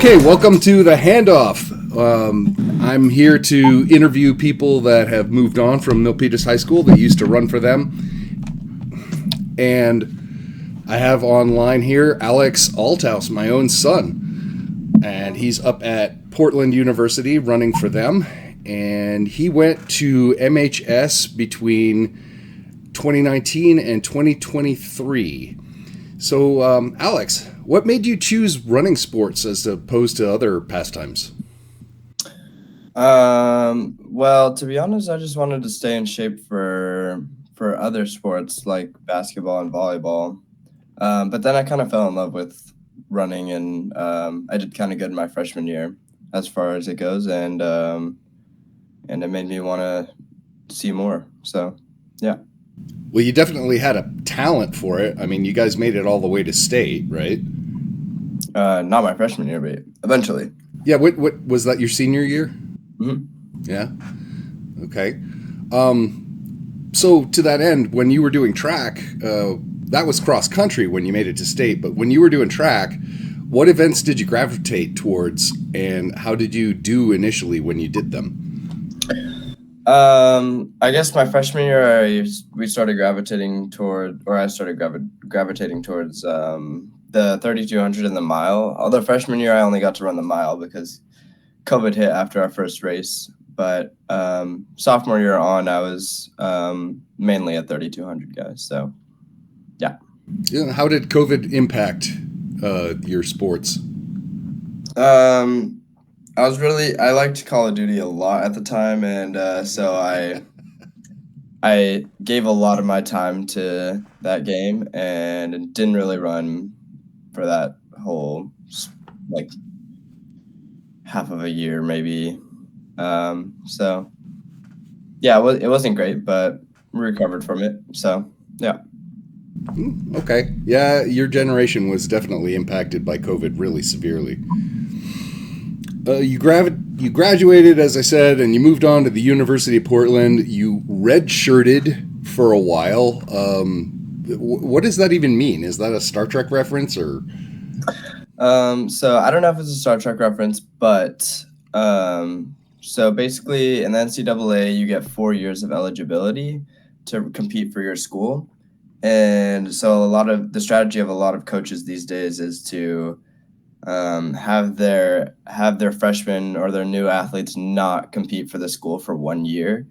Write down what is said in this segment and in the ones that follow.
Okay, welcome to the Handoff. I'm here to interview people that have moved on from Milpitas High School that used to run for them. And I have online here Alex Althouse, my own son. And he's up at Portland University running for them. And he went to MHS between 2019 and 2023. So, Alex, what made you choose running sports as opposed to other pastimes? Well, to be honest, I just wanted to stay in shape for other sports like basketball and volleyball. But then I kind of fell in love with running, and I did kind of good in my freshman year as far as it goes, and it made me want to see more. So, yeah. Well, you definitely had a talent for it. I mean, you guys made it all the way to state, right? Not my freshman year, but eventually. Yeah, what was that, your senior year? Mm-hmm. Yeah. Okay. So to that end, when you were doing track, that was cross country when you made it to state, but when you were doing track, what events did you gravitate towards, and how did you do initially when you did them? I guess my freshman year, I started gravitating towards the 3,200 and the mile. Although freshman year, I only got to run the mile because COVID hit after our first race. But sophomore year on, I was mainly a 3,200 guy. So, yeah. Yeah. How did COVID impact your sports? I liked Call of Duty a lot at the time, and so I gave a lot of my time to that game and didn't really run for that whole like half of a year maybe. So yeah, it wasn't great, but we recovered from it. So yeah. Okay. Yeah, your generation was definitely impacted by COVID really severely. You graduated, as I said, and you moved on to the University of Portland. You redshirted for a while. What does that even mean? Is that a Star Trek reference, or? So I don't know if it's a Star Trek reference, but so basically in the NCAA, you get 4 years of eligibility to compete for your school. And so the strategy of a lot of coaches these days is to have their freshmen or their new athletes not compete for the school for 1 year,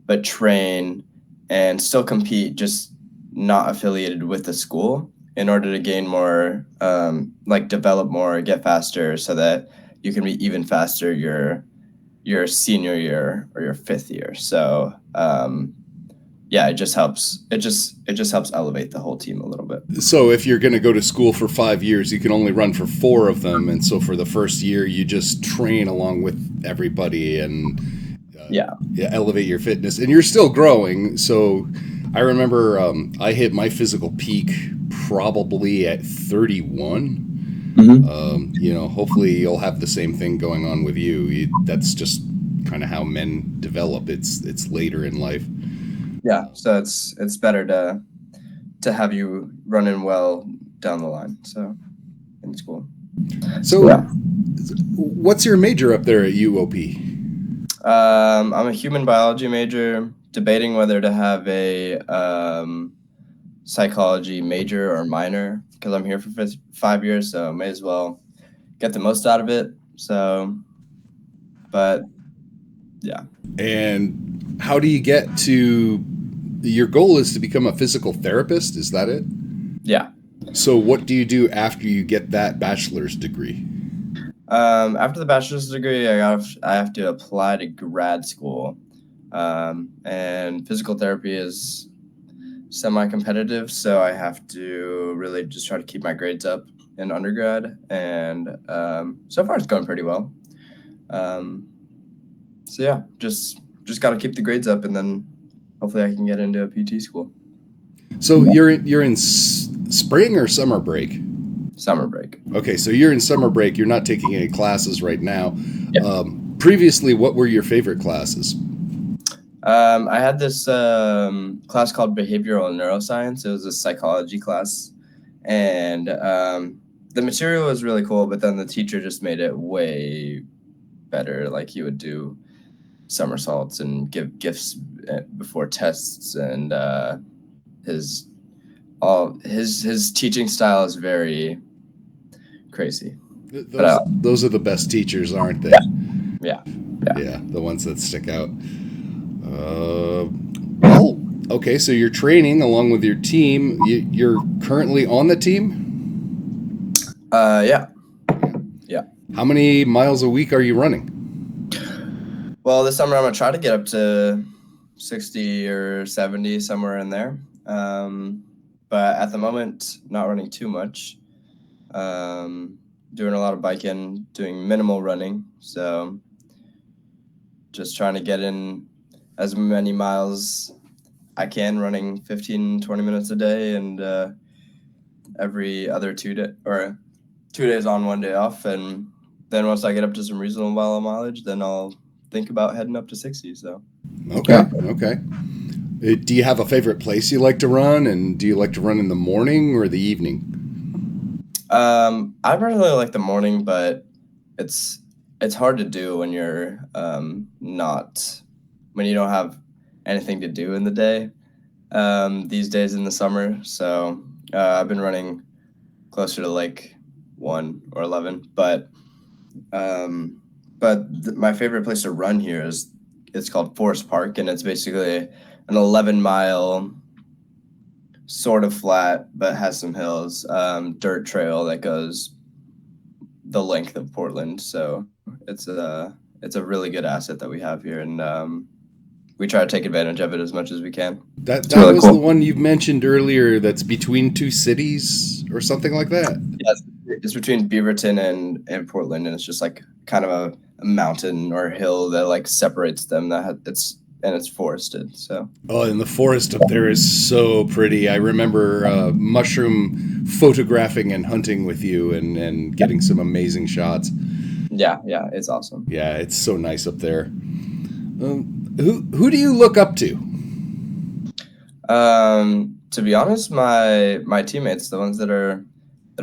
but train and still compete, just not affiliated with the school, in order to gain more, develop more, get faster, so that you can be even faster your senior year or your fifth year. So yeah, it just helps. It just helps elevate the whole team a little bit. So if you're going to go to school for 5 years, you can only run for 4 of them, and so for the first year, you just train along with everybody and elevate your fitness. And you're still growing. So I remember I hit my physical peak probably at 31. Mm-hmm. Hopefully you'll have the same thing going on with you. That's just kind of how men develop. It's later in life. Yeah, so it's better to have you running well down the line. So in school. So yeah. What's your major up there at UOP? I'm a human biology major, debating whether to have a psychology major or minor, because I'm here for 5 years, so may as well get the most out of it. So, but yeah. And how do you get to, your goal is to become a physical therapist, is that it? Yeah. So what do you do after you get that bachelor's degree? After the bachelor's degree, I have to apply to grad school. And physical therapy is semi-competitive, so I have to really just try to keep my grades up in undergrad. And so far it's going pretty well. So yeah, just got to keep the grades up, and then hopefully I can get into a PT school. So you're in spring or summer break? Summer break. Okay, so you're in summer break. You're not taking any classes right now. Yep. Previously, what were your favorite classes? I had this class called Behavioral Neuroscience. It was a psychology class, and the material was really cool, but then the teacher just made it way better. Like he would do somersaults and give gifts before tests, and his his teaching style is very crazy. Those are the best teachers, aren't they? Yeah. Yeah, the ones that stick out. Well, okay, so you're training along with your team. You're currently on the team? Yeah. How many miles a week are you running? Well, this summer I'm gonna try to get up to 60 or 70, somewhere in there. But at the moment, not running too much. Doing a lot of biking, doing minimal running. So just trying to get in as many miles I can, running 15, 20 minutes a day, and every other 2 days on, 1 day off. And then once I get up to some reasonable mileage, then I'll think about heading up to 60. So okay. Do you have a favorite place you like to run, and do you like to run in the morning or the evening? I really like the morning, but it's hard to do when you're when you don't have anything to do in the day these days in the summer. So I've been running closer to like 1 or 11, but my favorite place to run here it's called Forest Park, and it's basically an 11-mile sort of flat but has some hills dirt trail that goes the length of Portland. So it's a really good asset that we have here, and we try to take advantage of it as much as we can. That really was cool. The one you mentioned earlier that's between two cities or something like that? Yeah, it's between Beaverton and Portland, and it's just like kind of a mountain or hill that like separates them. It's forested. So and the forest up there is so pretty. I remember mushroom photographing and hunting with you and getting some amazing shots. Yeah, it's awesome. Yeah, it's so nice up there. Who do you look up to? To be honest, my teammates, the ones that are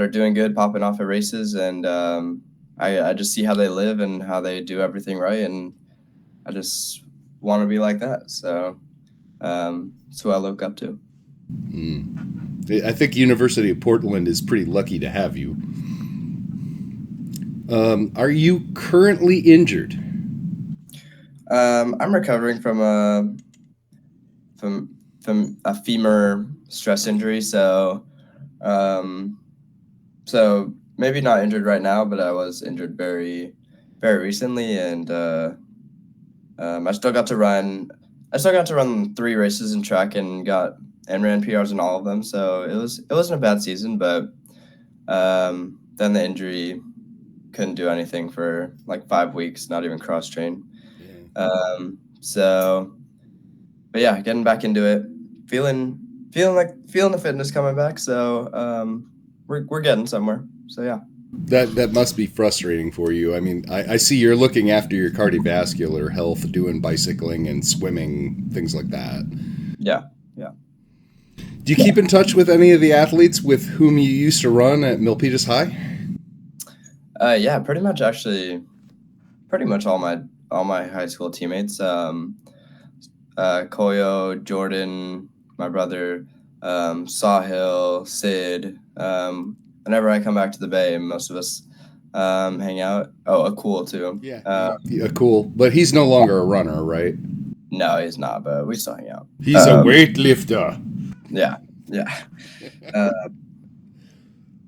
doing good, popping off at races, and I just see how they live and how they do everything right, and I just want to be like that. So that's who I look up to. I think University of Portland is pretty lucky to have you. Are you currently injured? I'm recovering from a femur stress injury, so maybe not injured right now, but I was injured very, very recently, and I still got to run 3 races in track and ran PRs in all of them. So it wasn't a bad season, but then the injury couldn't do anything for like 5 weeks, not even cross train. But yeah, getting back into it, feeling the fitness coming back. So we're getting somewhere. So yeah. That must be frustrating for you. I mean, I see you're looking after your cardiovascular health, doing bicycling and swimming, things like that. Yeah. Do you keep in touch with any of the athletes with whom you used to run at Milpitas High? Yeah, pretty much all my high school teammates. Koyo, Jordan, my brother, Sahil, Sid. Whenever I come back to the Bay, most of us hang out. Oh, Akul too. Yeah, Akul. But he's no longer a runner, right? No, he's not, but we still hang out. He's a weightlifter. Yeah.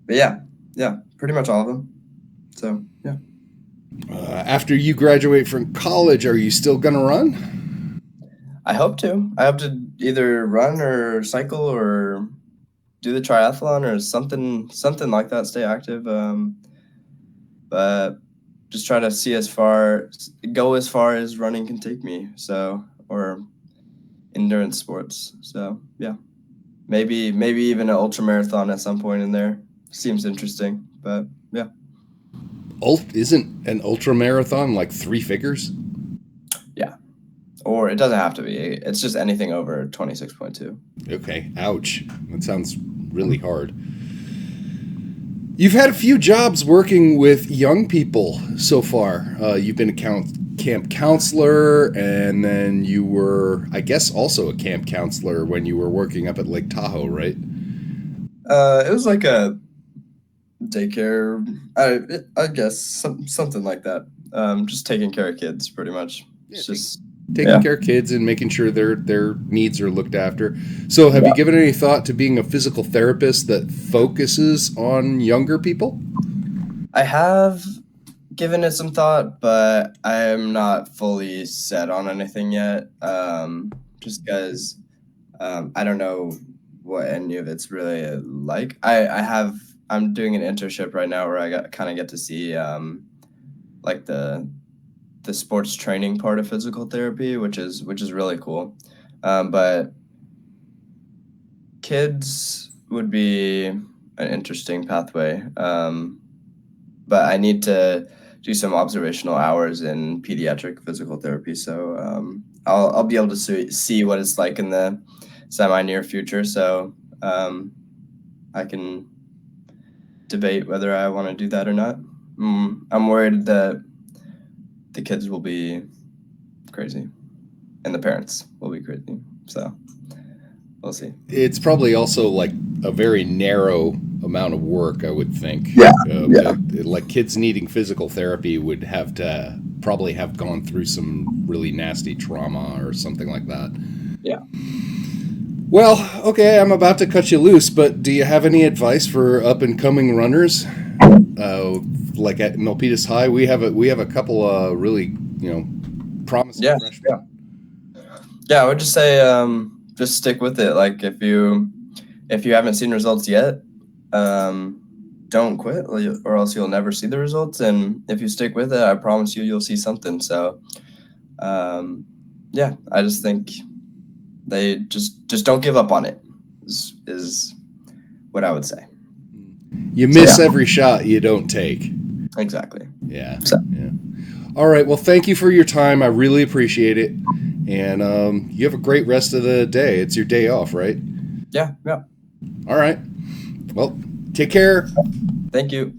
But yeah, pretty much all of them. So, yeah. After you graduate from college, are you still going to run? I hope to. I hope to either run or cycle or do the triathlon or something like that, stay active. But just try to go as far as running can take me. So, or endurance sports. So, yeah. Maybe even an ultra marathon at some point in there. Seems interesting, but yeah. Isn't an ultra marathon like 3 figures? Yeah. Or it doesn't have to be. It's just anything over 26.2. Okay. Ouch. That sounds really hard. You've had a few jobs working with young people so far. You've been a camp counselor, and then you were, I guess, also a camp counselor when you were working up at Lake Tahoe, right? It was like a daycare, I guess, something like that. Just taking care of kids, pretty much. Yeah, It's just taking care of kids and making sure their needs are looked after. So have you given any thought to being a physical therapist that focuses on younger people? I have given it some thought, but I am not fully set on anything yet. Just because I don't know what any of it's really like. I'm doing an internship right now where I kind of get to see like the sports training part of physical therapy, which is really cool. But kids would be an interesting pathway. But I need to do some observational hours in pediatric physical therapy, so I'll be able to see what it's like in the semi-near future. So I can debate whether I want to do that or not. I'm worried that the kids will be crazy and the parents will be crazy. So we'll see. It's probably also like a very narrow amount of work, I would think. Yeah. Like kids needing physical therapy would have to probably have gone through some really nasty trauma or something like that. Yeah. Well, okay, I'm about to cut you loose, but do you have any advice for up and coming runners? Like at Milpitas High, we have a couple really promising freshmen. Yeah, I would just say just stick with it. Like if you haven't seen results yet, don't quit, or else you'll never see the results. And if you stick with it, I promise you'll see something. So yeah, I just think they just don't give up on it is what I would say. You miss every shot you don't take. Exactly. Yeah. Yeah. All right. Well, thank you for your time. I really appreciate it. And you have a great rest of the day. It's your day off, right? Yeah. All right. Well, take care. Thank you.